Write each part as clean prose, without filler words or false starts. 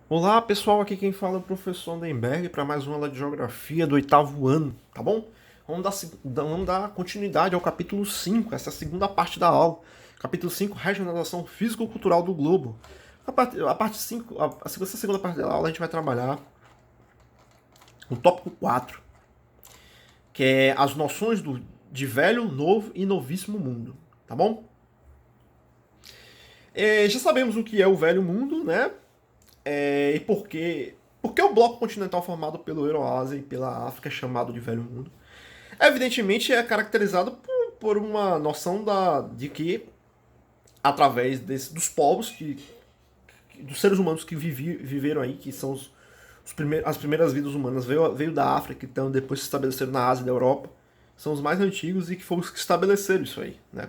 Olá pessoal, aqui quem fala é o professor Andenberg para mais uma aula de Geografia do oitavo ano, tá bom? Vamos dar continuidade ao capítulo 5, essa é a segunda parte da aula. Capítulo 5, Regionalização Físico-Cultural do Globo. A parte 5, essa segunda parte da aula a gente vai trabalhar o tópico 4, que é as noções de velho, novo e novíssimo mundo, tá bom? Já sabemos o que é o velho mundo, né? E por que o bloco continental formado pelo Euroásia e pela África é chamado de Velho Mundo? Evidentemente é caracterizado por uma noção de que, através dos povos, dos seres humanos que viveram aí, que são as primeiras vidas humanas, veio da África, então depois se estabeleceram na Ásia e da Europa, são os mais antigos e que foram os que estabeleceram isso aí, né?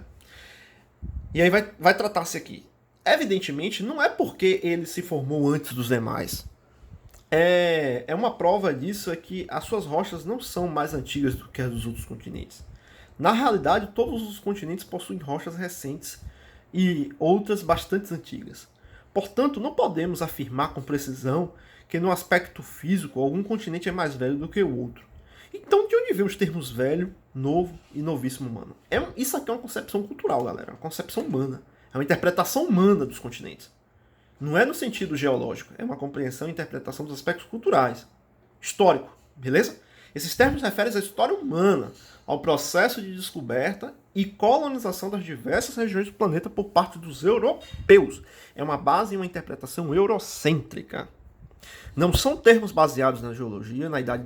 E aí vai tratar-se aqui. Evidentemente, não é porque ele se formou antes dos demais. Uma prova disso é que as suas rochas não são mais antigas do que as dos outros continentes. Na realidade, todos os continentes possuem rochas recentes e outras bastante antigas. Portanto, não podemos afirmar com precisão que no aspecto físico algum continente é mais velho do que o outro. Então, de onde vem os termos velho, novo e novíssimo humano? Isso aqui é uma concepção cultural, galera, uma concepção humana. É uma interpretação humana dos continentes. Não é no sentido geológico, é uma compreensão e interpretação dos aspectos culturais, histórico, beleza? Esses termos referem à história humana, ao processo de descoberta e colonização das diversas regiões do planeta por parte dos europeus. É uma base e uma interpretação eurocêntrica. Não são termos baseados na geologia, na idade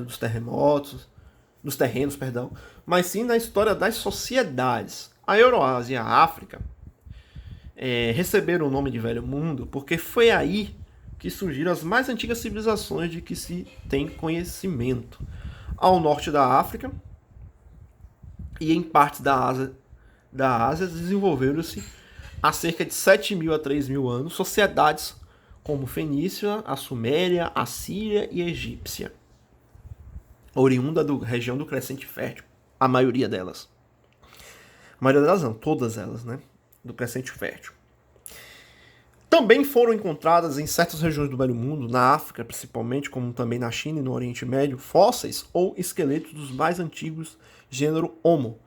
dos terremotos, dos terrenos, perdão, mas sim na história das sociedades. A Euroásia e a África receberam o nome de Velho Mundo porque foi aí que surgiram as mais antigas civilizações de que se tem conhecimento. Ao norte da África e em partes da Ásia desenvolveram-se há cerca de 7.000 a 3.000 anos sociedades como Fenícia, a Suméria, a Síria e a Egípcia, oriunda da região do Crescente Fértil, a maioria delas. A maioria delas não, todas elas, né? Do Crescente Fértil. Também foram encontradas em certas regiões do Velho Mundo, na África principalmente, como também na China e no Oriente Médio, fósseis ou esqueletos dos mais antigos gênero Homo,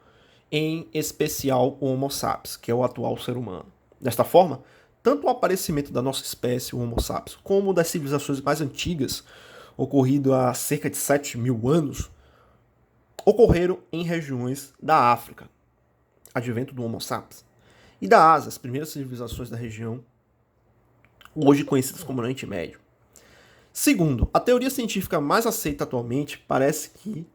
em especial o Homo sapiens, que é o atual ser humano. Desta forma, tanto o aparecimento da nossa espécie, o Homo sapiens, como das civilizações mais antigas, ocorrido há cerca de 7.000 anos, ocorreram em regiões da África, advento do Homo sapiens, e da Ásia, as primeiras civilizações da região, hoje conhecidas como Oriente Médio. Segundo, a teoria científica mais aceita atualmente parece que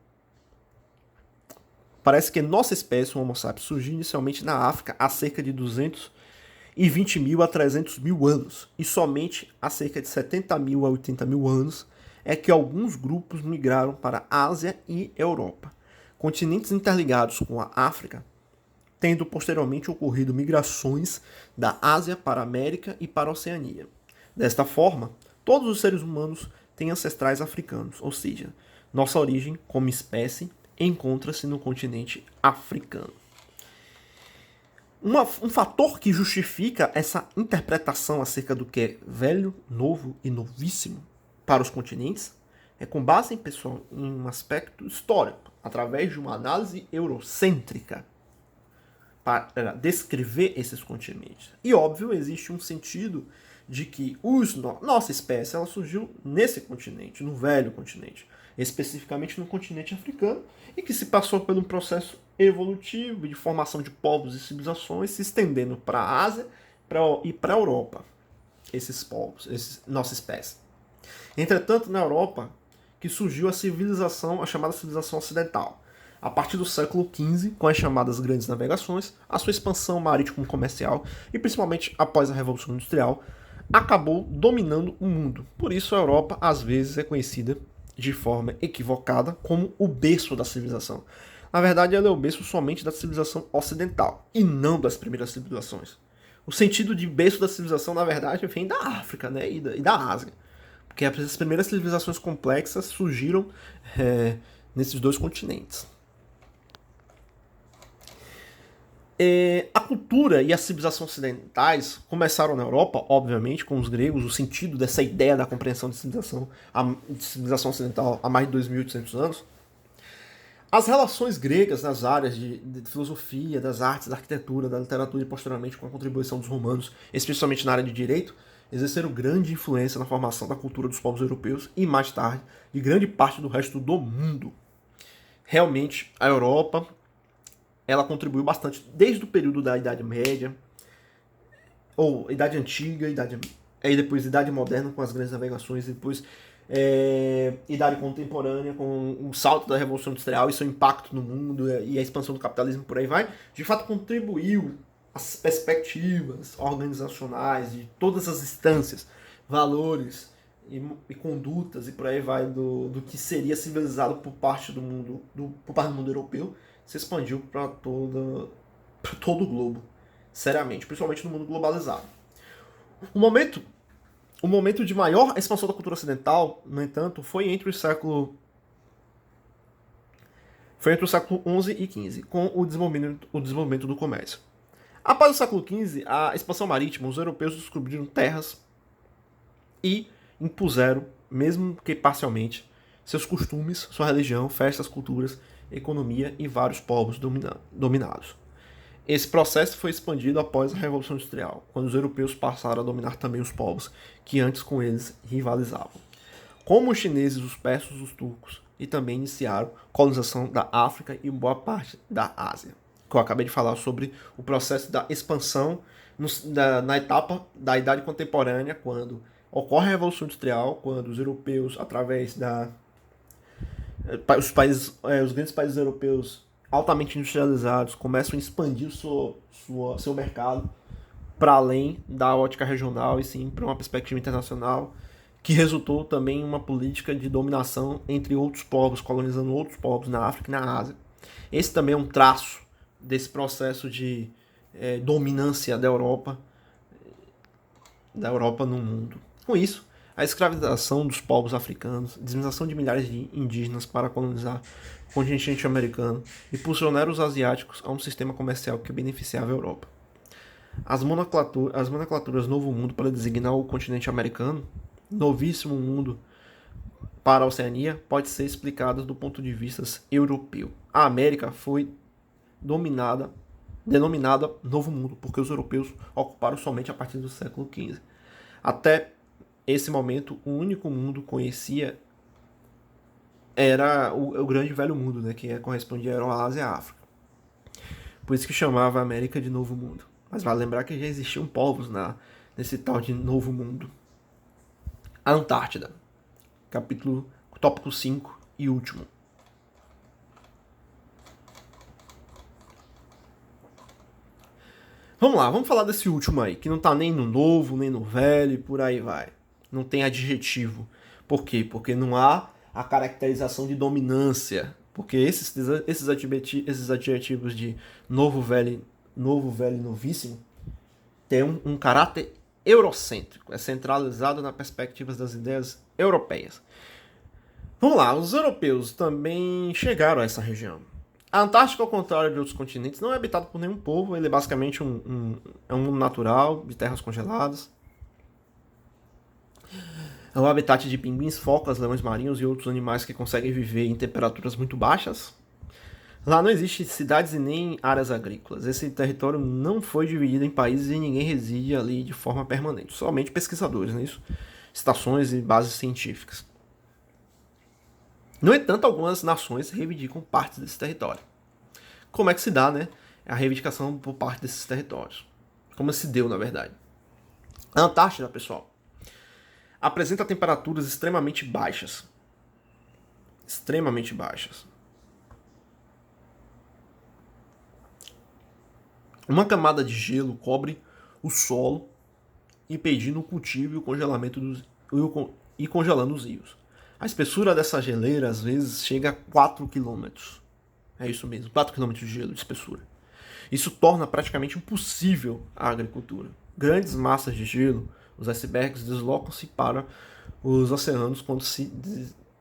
nossa espécie, o Homo sapiens, surgiu inicialmente na África há cerca de 220.000 a 300.000 anos, e somente há cerca de 70.000 a 80.000 anos é que alguns grupos migraram para a Ásia e Europa, continentes interligados com a África, tendo posteriormente ocorrido migrações da Ásia para a América e para a Oceania. Desta forma, todos os seres humanos têm ancestrais africanos, ou seja, nossa origem como espécie encontra-se no continente africano. Um fator que justifica essa interpretação acerca do que é velho, novo e novíssimo para os continentes é com base, pessoal, em um aspecto histórico, através de uma análise eurocêntrica para descrever esses continentes. E óbvio, existe um sentido de que nossa espécie ela surgiu nesse continente, no velho continente, especificamente no continente africano, e que se passou por um processo evolutivo de formação de povos e civilizações, se estendendo para a Ásia e para a Europa, esses povos, nossa espécie. Entretanto, na Europa, que surgiu a chamada civilização ocidental, a partir do século XV, com as chamadas grandes navegações, a sua expansão marítimo-comercial e principalmente após a Revolução Industrial, acabou dominando o mundo. Por isso a Europa às vezes é conhecida de forma equivocada como o berço da civilização. Na verdade, ela é o berço somente da civilização ocidental e não das primeiras civilizações. O sentido de berço da civilização, na verdade, vem da África, né, e da Ásia. Porque as primeiras civilizações complexas surgiram nesses dois continentes. A cultura e a civilização ocidentais começaram na Europa, obviamente, com os gregos, o sentido dessa ideia da compreensão de civilização ocidental há mais de 2.800 anos. As relações gregas nas áreas de filosofia, das artes, da arquitetura, da literatura e posteriormente com a contribuição dos romanos, especialmente na área de direito, exerceram grande influência na formação da cultura dos povos europeus e, mais tarde, de grande parte do resto do mundo. Realmente, a Europa ela contribuiu bastante desde o período da Idade Média, ou Idade Antiga, aí depois Idade Moderna com as grandes navegações, e depois Idade Contemporânea com o salto da Revolução Industrial e seu impacto no mundo e a expansão do capitalismo por aí vai, de fato contribuiu as perspectivas organizacionais de todas as instâncias, valores e condutas e por aí vai do que seria civilizado por parte do mundo europeu se expandiu para todo o globo, seriamente, principalmente no mundo globalizado. O momento de maior expansão da cultura ocidental, no entanto, foi entre o século XI e XV, com o desenvolvimento do comércio. Após o século XV, a expansão marítima, os europeus descobriram terras e impuseram, mesmo que parcialmente, seus costumes, sua religião, festas, culturas, economia e vários povos dominados. Esse processo foi expandido após a Revolução Industrial, quando os europeus passaram a dominar também os povos que antes com eles rivalizavam, como os chineses, os persas, os turcos, e também iniciaram a colonização da África e boa parte da Ásia. Que eu acabei de falar sobre o processo da expansão na etapa da Idade Contemporânea, quando ocorre a Revolução Industrial, quando os europeus, através os grandes países europeus altamente industrializados começam a expandir seu mercado para além da ótica regional e sim para uma perspectiva internacional, que resultou também em uma política de dominação entre outros povos, colonizando outros povos na África e na Ásia. Esse também é um traço desse processo de dominância da Europa no mundo. Com isso, a escravização dos povos africanos, a disseminação de milhares de indígenas para colonizar o continente americano e impulsionaram os asiáticos a um sistema comercial que beneficiava a Europa. As nomenclaturas Novo Mundo para designar o continente americano, Novíssimo Mundo para a Oceania, pode ser explicadas do ponto de vista europeu. A América foi denominada Novo Mundo porque os europeus ocuparam somente a partir do século XV. Até esse momento, o único mundo que conhecia era o grande velho mundo, né, que correspondia à Ásia e à África. Por isso que chamava a América de Novo Mundo. Mas vale lembrar que já existiam povos nesse tal de Novo Mundo. A Antártida, tópico 5 e último. Vamos lá, vamos falar desse último aí, que não tá nem no novo, nem no velho e por aí vai. Não tem adjetivo. Por quê? Porque não há a caracterização de dominância. Porque esses adjetivos de novo, velho e novíssimo têm um caráter eurocêntrico. É centralizado nas perspectivas das ideias europeias. Vamos lá, os europeus também chegaram a essa região. A Antártica, ao contrário de outros continentes, não é habitado por nenhum povo. Ele é basicamente é um mundo natural, de terras congeladas. É um habitat de pinguins, focas, leões marinhos e outros animais que conseguem viver em temperaturas muito baixas. Lá não existe cidades e nem áreas agrícolas. Esse território não foi dividido em países e ninguém reside ali de forma permanente. Somente pesquisadores, né? Isso, estações e bases científicas. No entanto, algumas nações reivindicam partes desse território. Como é que se dá, né? A reivindicação por parte desses territórios. Como se deu, na verdade. A Antártida, pessoal, apresenta temperaturas extremamente baixas. Extremamente baixas. Uma camada de gelo cobre o solo, impedindo o cultivo e o congelamento e congelando os rios. A espessura dessa geleira às vezes chega a 4 km. É isso mesmo, 4 km de gelo de espessura. Isso torna praticamente impossível a agricultura. Grandes massas de gelo, os icebergs, deslocam-se para os oceanos quando se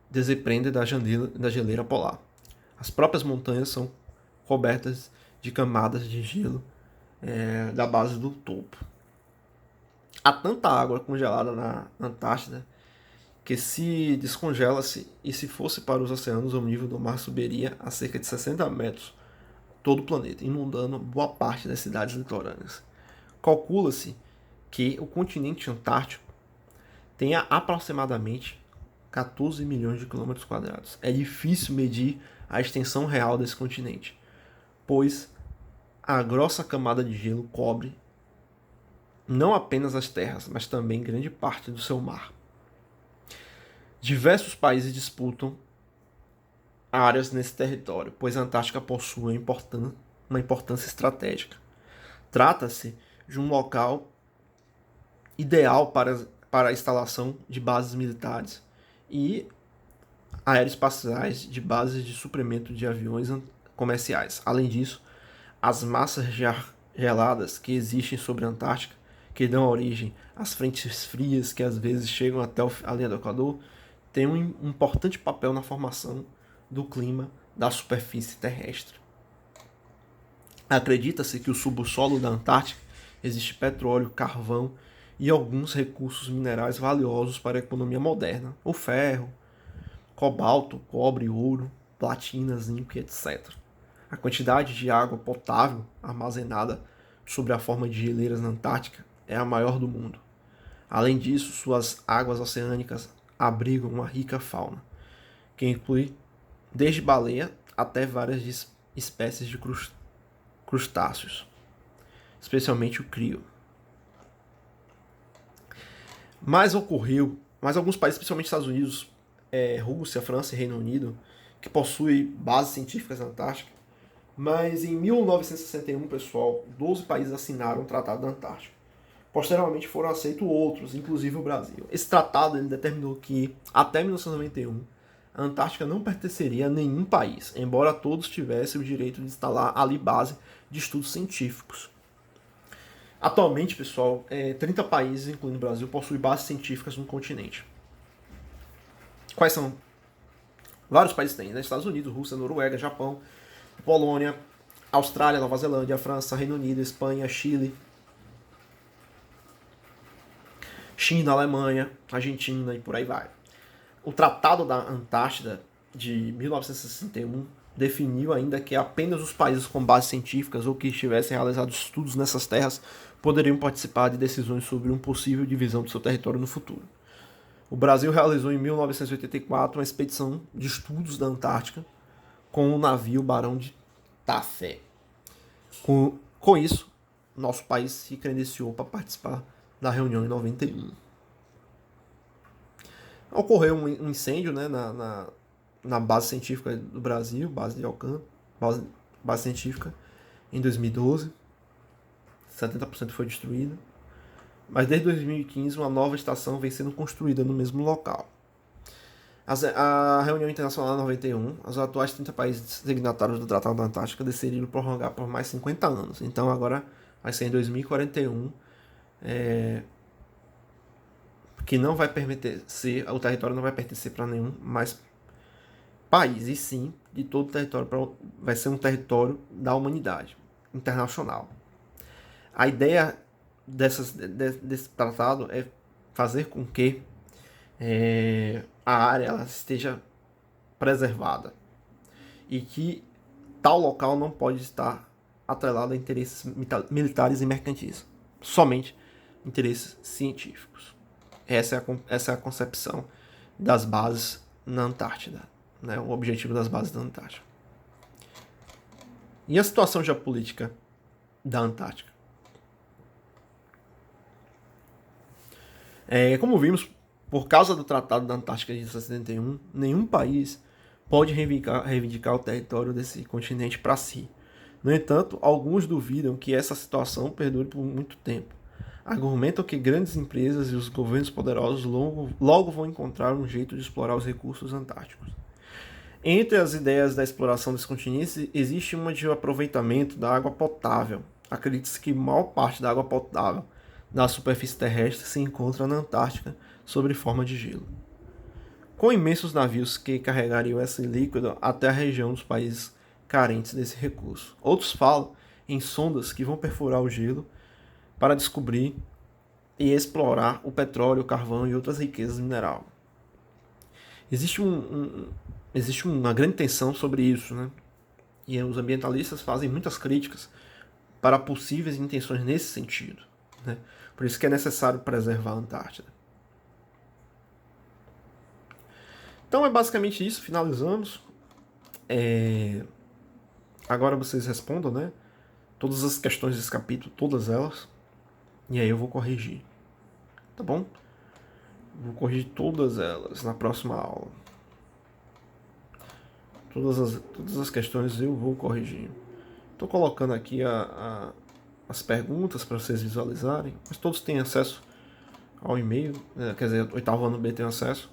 desprendem da geleira polar. As próprias montanhas são cobertas de camadas de gelo da base do topo. Há tanta água congelada na Antártida que se descongela-se e se fosse para os oceanos, o nível do mar subiria a cerca de 60 metros todo o planeta, inundando boa parte das cidades litorâneas. Calcula-se que o continente antártico tenha aproximadamente 14 milhões de quilômetros quadrados. É difícil medir a extensão real desse continente, pois a grossa camada de gelo cobre não apenas as terras, mas também grande parte do seu mar. Diversos países disputam áreas nesse território, pois a Antártica possui uma importância estratégica. Trata-se de um local ideal para a instalação de bases militares e aeroespaciais de bases de suprimento de aviões comerciais. Além disso, as massas de ar geladas que existem sobre a Antártica, que dão origem às frentes frias que às vezes chegam até a linha do Equador, têm um importante papel na formação do clima da superfície terrestre. Acredita-se que o subsolo da Antártica existe petróleo, carvão e alguns recursos minerais valiosos para a economia moderna, o ferro, cobalto, cobre, ouro, platina, zinco, etc. A quantidade de água potável armazenada sob a forma de geleiras na Antártica é a maior do mundo. Além disso, suas águas oceânicas abrigam uma rica fauna, que inclui desde baleia até várias espécies de crustáceos, especialmente o crio. Mas alguns países, principalmente Estados Unidos, Rússia, França e Reino Unido, que possuem bases científicas na Antártica, mas em 1961, pessoal, 12 países assinaram o Tratado da Antártica. Posteriormente foram aceitos outros, inclusive o Brasil. Esse tratado ele determinou que, até 1991, a Antártica não pertenceria a nenhum país, embora todos tivessem o direito de instalar ali base de estudos científicos. Atualmente, pessoal, 30 países, incluindo o Brasil, possuem bases científicas no continente. Quais são? Vários países têm, né? Estados Unidos, Rússia, Noruega, Japão, Polônia, Austrália, Nova Zelândia, França, Reino Unido, Espanha, Chile, China, Alemanha, Argentina e por aí vai. O Tratado da Antártida de 1961 definiu ainda que apenas os países com bases científicas ou que tivessem realizado estudos nessas terras poderiam participar de decisões sobre uma possível divisão do seu território no futuro. O Brasil realizou em 1984 uma expedição de estudos da Antártica com o navio Barão de Tafé. Com isso, nosso país se credenciou para participar da reunião em 91. Ocorreu um incêndio, né, na base científica do Brasil, base de Alcan, base científica, em 2012. 70% foi destruída. Mas desde 2015 uma nova estação vem sendo construída no mesmo local. A reunião internacional 91, os atuais 30 países signatários do Tratado da Antártica decidiram prorrogar por mais 50 anos. Então agora vai ser em 2041, que não vai pertencer, o território não vai pertencer para nenhum mais país, e sim de todo o território, vai ser um território da humanidade internacional. A ideia desse tratado é fazer com que a área ela esteja preservada e que tal local não pode estar atrelado a interesses militares e mercantis, somente interesses científicos. Essa é a concepção das bases na Antártida, né? O objetivo das bases da Antártida. E a situação geopolítica da Antártica? Como vimos, por causa do Tratado da Antártica de 71, nenhum país pode reivindicar o território desse continente para si. No entanto, alguns duvidam que essa situação perdure por muito tempo. Argumentam que grandes empresas e os governos poderosos logo vão encontrar um jeito de explorar os recursos antárticos. Entre as ideias da exploração desse continente, existe uma de aproveitamento da água potável. Acredita-se que a maior parte da água potável da superfície terrestre se encontra na Antártica, sob forma de gelo. Com imensos navios que carregariam esse líquido até a região dos países carentes desse recurso. Outros falam em sondas que vão perfurar o gelo para descobrir e explorar o petróleo, o carvão e outras riquezas minerais. Existe uma grande tensão sobre isso, né? E os ambientalistas fazem muitas críticas para possíveis intenções nesse sentido, né? Por isso que é necessário preservar a Antártida. Então é basicamente isso, finalizamos. Agora vocês respondam, né? Todas as questões desse capítulo, todas elas. E aí eu vou corrigir. Tá bom? Vou corrigir todas elas na próxima aula. Todas as questões eu vou corrigir. Estou colocando aqui as perguntas para vocês visualizarem, mas todos têm acesso ao e-mail, quer dizer, o oitavo ano B tem acesso.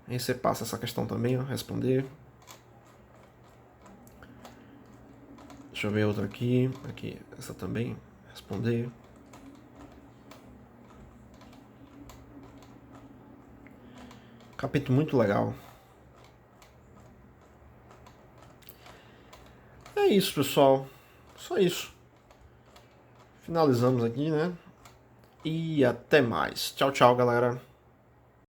Aí você passa essa questão também, ó, responder. Deixa eu ver outra aqui. Aqui, essa também, responder. Capítulo muito legal. É isso, pessoal. Só isso. Finalizamos aqui, né? E até mais. Tchau, tchau, galera.